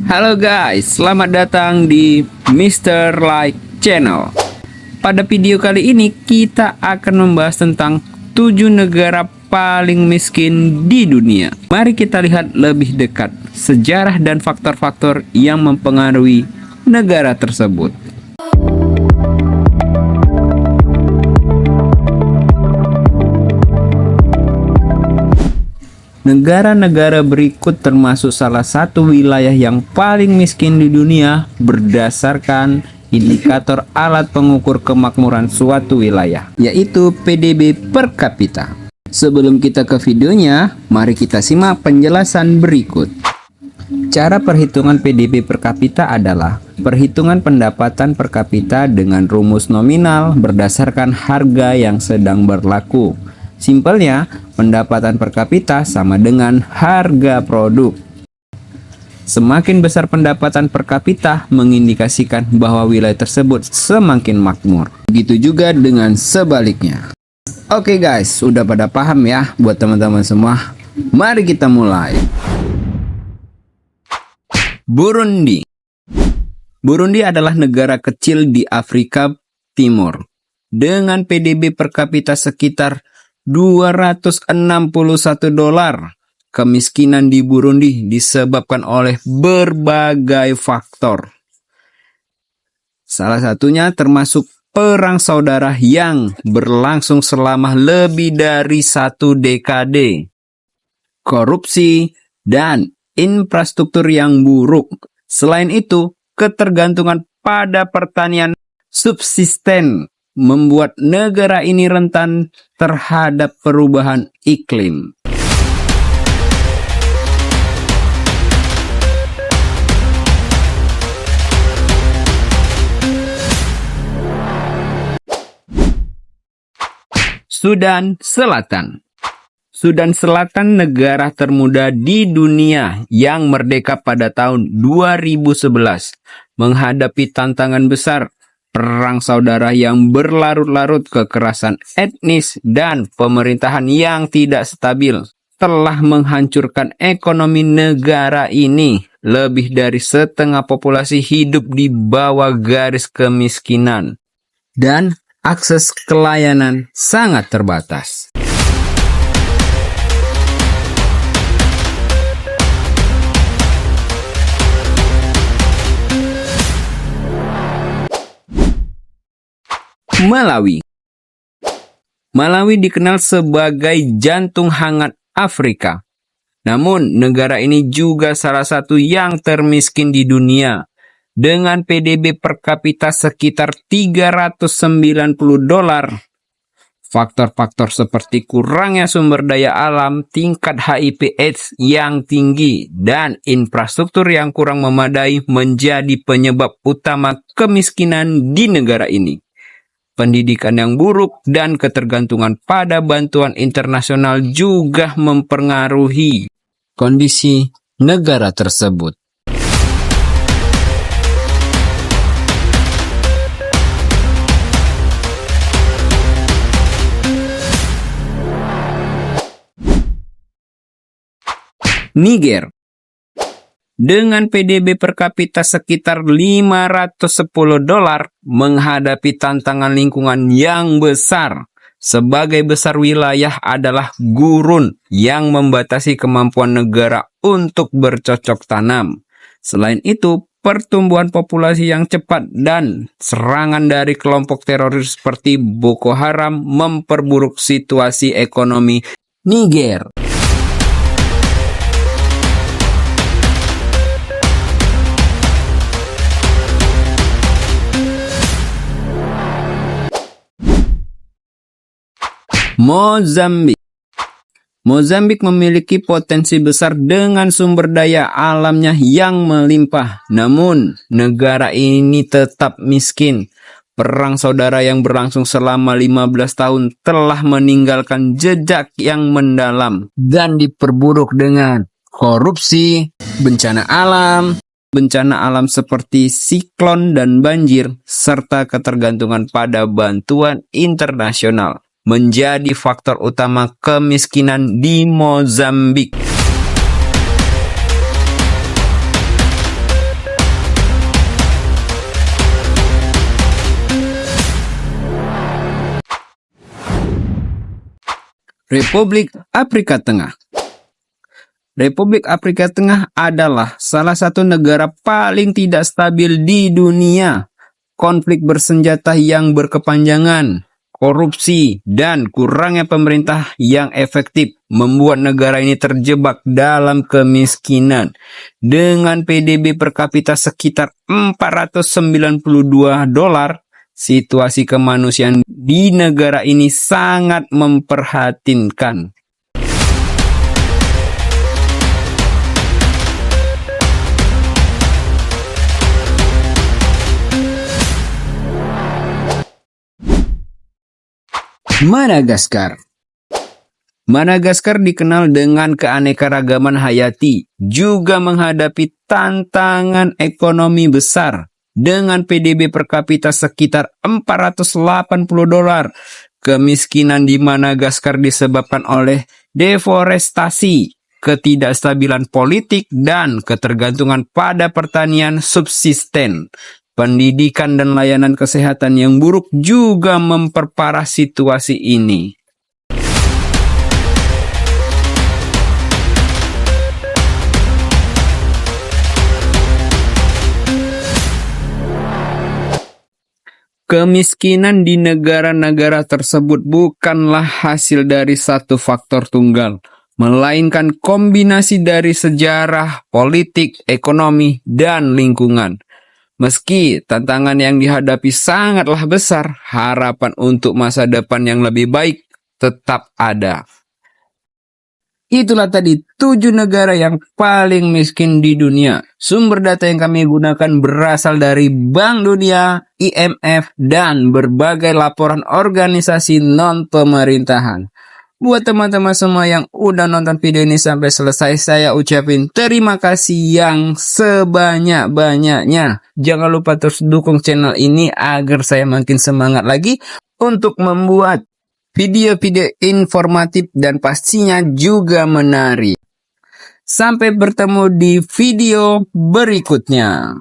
Halo guys, selamat datang di Mr. Like Channel. Pada video kali ini kita akan membahas tentang 7 negara paling miskin di dunia. Mari kita lihat lebih dekat sejarah dan faktor-faktor yang mempengaruhi negara tersebut. Negara-negara berikut termasuk salah satu wilayah yang paling miskin di dunia berdasarkan indikator alat pengukur kemakmuran suatu wilayah, yaitu PDB per kapita. Sebelum kita ke videonya, mari kita simak penjelasan berikut. Cara perhitungan PDB per kapita adalah perhitungan pendapatan per kapita dengan rumus nominal berdasarkan harga yang sedang berlaku. Simpelnya, pendapatan per kapita sama dengan harga produk. Semakin besar pendapatan per kapita mengindikasikan bahwa wilayah tersebut semakin makmur. Begitu juga dengan sebaliknya. Oke guys, udah pada paham ya buat teman-teman semua? Mari kita mulai. Burundi. Burundi adalah negara kecil di Afrika Timur dengan PDB per kapita sekitar $261. Kemiskinan di Burundi disebabkan oleh berbagai faktor. Salah satunya termasuk perang saudara yang berlangsung selama lebih dari 1 dekade, korupsi, dan infrastruktur yang buruk. Selain itu, ketergantungan pada pertanian subsisten membuat negara ini rentan terhadap perubahan iklim. Sudan Selatan. Sudan Selatan negara termuda di dunia yang merdeka pada tahun 2011 menghadapi tantangan besar. Perang saudara yang berlarut-larut, kekerasan etnis, dan pemerintahan yang tidak stabil telah menghancurkan ekonomi negara ini. Lebih dari setengah populasi hidup di bawah garis kemiskinan, dan akses ke layanan sangat terbatas. Malawi. Malawi dikenal sebagai jantung hangat Afrika. Namun, negara ini juga salah satu yang termiskin di dunia dengan PDB per kapita sekitar $390. Faktor-faktor seperti kurangnya sumber daya alam, tingkat HIV/AIDS yang tinggi, dan infrastruktur yang kurang memadai menjadi penyebab utama kemiskinan di negara ini. Pendidikan yang buruk dan ketergantungan pada bantuan internasional juga mempengaruhi kondisi negara tersebut. Niger. Dengan PDB per kapita sekitar $510 menghadapi tantangan lingkungan yang besar. Sebagai besar wilayah adalah gurun yang membatasi kemampuan negara untuk bercocok tanam. Selain itu, pertumbuhan populasi yang cepat dan serangan dari kelompok teroris seperti Boko Haram memperburuk situasi ekonomi Niger. Mozambik. Mozambik memiliki potensi besar dengan sumber daya alamnya yang melimpah. Namun, negara ini tetap miskin. Perang saudara yang berlangsung selama 15 tahun telah meninggalkan jejak yang mendalam dan diperburuk dengan korupsi, bencana alam seperti siklon dan banjir, serta ketergantungan pada bantuan internasional menjadi faktor utama kemiskinan di Mozambik. Republik Afrika Tengah. Republik Afrika Tengah adalah salah satu negara paling tidak stabil di dunia. Konflik bersenjata yang berkepanjangan, korupsi, dan kurangnya pemerintah yang efektif membuat negara ini terjebak dalam kemiskinan. Dengan PDB per kapita sekitar $492, situasi kemanusiaan di negara ini sangat memprihatinkan. Madagaskar. Madagaskar dikenal dengan keanekaragaman hayati, juga menghadapi tantangan ekonomi besar. Dengan PDB per kapita sekitar $480, kemiskinan di Madagaskar disebabkan oleh deforestasi, ketidakstabilan politik, dan ketergantungan pada pertanian subsisten. Pendidikan dan layanan kesehatan yang buruk juga memperparah situasi ini. Kemiskinan di negara-negara tersebut bukanlah hasil dari satu faktor tunggal, melainkan kombinasi dari sejarah, politik, ekonomi, dan lingkungan. Meski tantangan yang dihadapi sangatlah besar, harapan untuk masa depan yang lebih baik tetap ada. Itulah tadi 7 negara yang paling miskin di dunia. Sumber data yang kami gunakan berasal dari Bank Dunia, IMF, dan berbagai laporan organisasi non-pemerintahan. Buat teman-teman semua yang udah nonton video ini sampai selesai, saya ucapin terima kasih yang sebanyak-banyaknya. Jangan lupa terus dukung channel ini agar saya makin semangat lagi untuk membuat video-video informatif dan pastinya juga menarik. Sampai bertemu di video berikutnya.